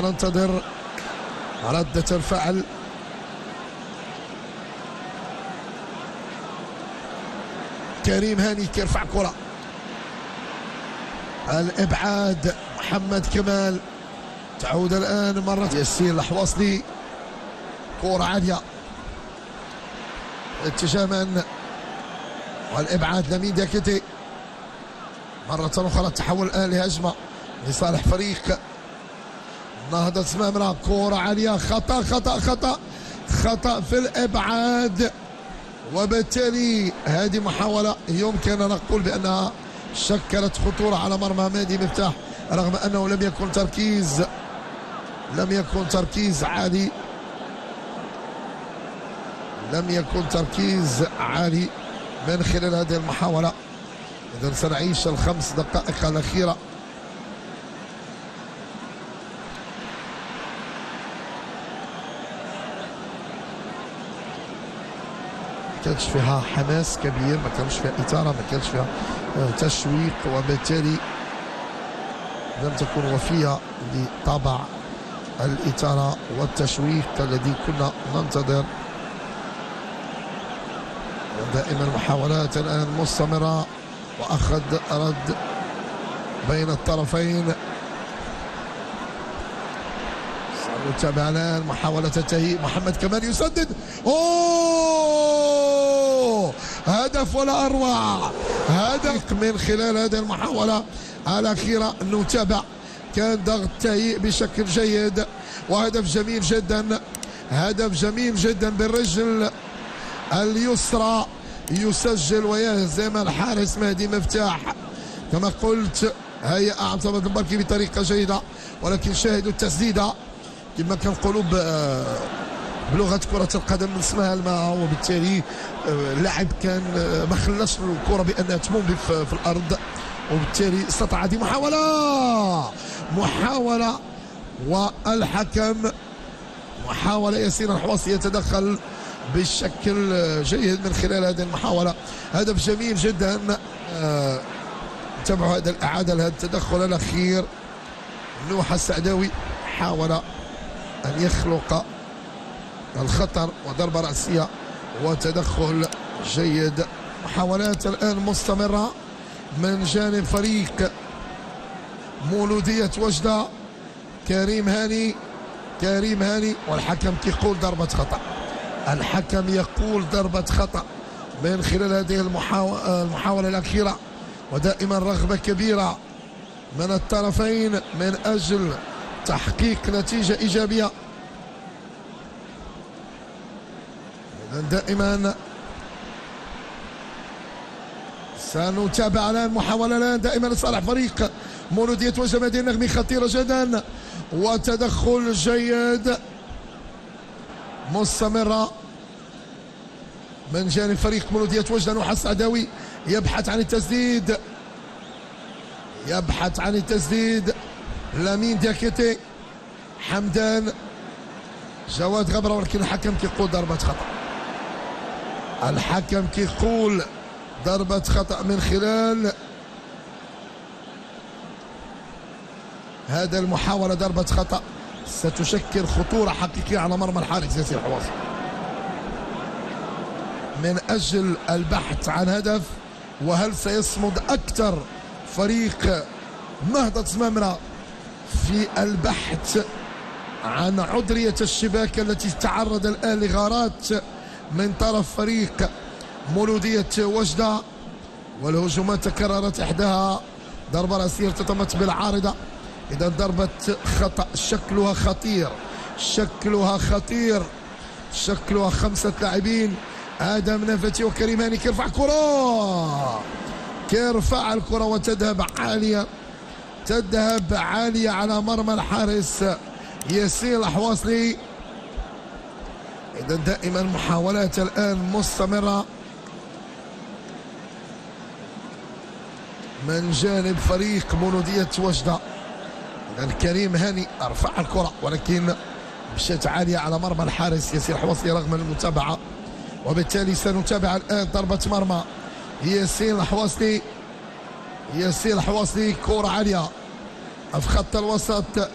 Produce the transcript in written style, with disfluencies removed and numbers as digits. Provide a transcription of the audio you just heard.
وننتظر ردة الفعل. كريم هاني كيرفع كرة، الإبعاد محمد كمال، تعود الآن مرة ياسين الحواصلي، كرة عالية اتجاه من، والإبعاد لمين دياكيتي، مرة أخرى تحول الآن لهجمة لصالح فريق نهضة زمامرة. كرة عالية، خطأ خطأ خطأ خطأ في الإبعاد، وبالتالي هذه محاولة يمكن أن نقول بأنها شكلت خطورة على مرمى مهدي مفتاح، رغم أنه لم يكن تركيز عالي، من خلال هذه المحاولة. إذا سنعيش الخمس دقائق الأخيرة. ما كانش فيها حماس كبير، ما كانش فيها إثارة، ما كانش فيها تشويق، وبالتالي لم تكن وفية لطابع الإثارة والتشويق الذي كنا ننتظر. دائما محاولات الآن مستمرة وأخذ رد بين الطرفين. سنتابع الآن محاولة التهيئ، محمد كمال يسدد، هدف ولا أروع، هدف من خلال هذه المحاولة الأخيرة. نتابع، كان ضغط تهيئ بشكل جيد، وهدف جميل جدا، هدف جميل جدا بالرجل اليسرى يسجل ويهزم الحارس مهدي مفتاح. كما قلت هيئ عبد الصمد المباركي بطريقة جيدة، ولكن شاهدوا التسديدة كما كنقولوا بلغة كرة القدم من اسمها الماء، وبالتالي اللاعب كان ما خلاش الكرة بأنها تموم في الأرض، وبالتالي استطاع. هذه محاولة والحكم محاولة ياسين الحواصلي يتدخل بشكل جيد من خلال هذه المحاولة. هدف جميل جدا. تابعوا هذا الإعادة لهذا التدخل الأخير. نوح السعداوي حاول أن يخلق الخطر، وضربة رأسية وتدخل جيد. محاولات الآن مستمرة من جانب فريق مولودية وجدة. كريم هاني والحكم يقول ضربة خطأ، الحكم يقول ضربة خطأ من خلال هذه المحاولة الأخيرة. ودائما رغبة كبيرة من الطرفين من أجل تحقيق نتيجة إيجابية. دائما سنتابع الآن محاولة الآن دائما لصالح فريق مولودية وجدة مدينة النغمي، خطيرة جدا وتدخل جيد مستمرة من جانب فريق مولودية وجدة. نوح السعداوي يبحث عن التسديد، لامين دياكيتي، حمدان، جواد غبرة، ولكن الحكم كيقول ضربة خطأ. الحكم كيقول ضربة خطأ من خلال هذا المحاولة. ضربة خطأ ستشكل خطورة حقيقية على مرمى الحارس ياسين الحواصلي من أجل البحث عن هدف. وهل سيصمد أكثر فريق نهضة زمامرة في البحث عن عذرية الشباك التي تعرض الآن لغارات من طرف فريق مولودية وجدة، والهجومات تكررت، إحداها ضربة رأسية ارتطمت بالعارضة. إذا ضربة خطأ شكلها خمسة لاعبين، آدم نفتي وكريم هاني كيرفع الكرة وتذهب عالية على مرمى الحارس ياسين الحواصلي. إذا دائما محاولات الآن مستمرة من جانب فريق مولودية وجدة. إذا كريم هاني رفع الكرة ولكن مشت عالية على مرمى الحارس ياسين الحواصلي رغم المتابعة، وبالتالي سنتابع الآن ضربة مرمى ياسين الحواصلي. ياسين الحواصلي كرة عالية في خط الوسط.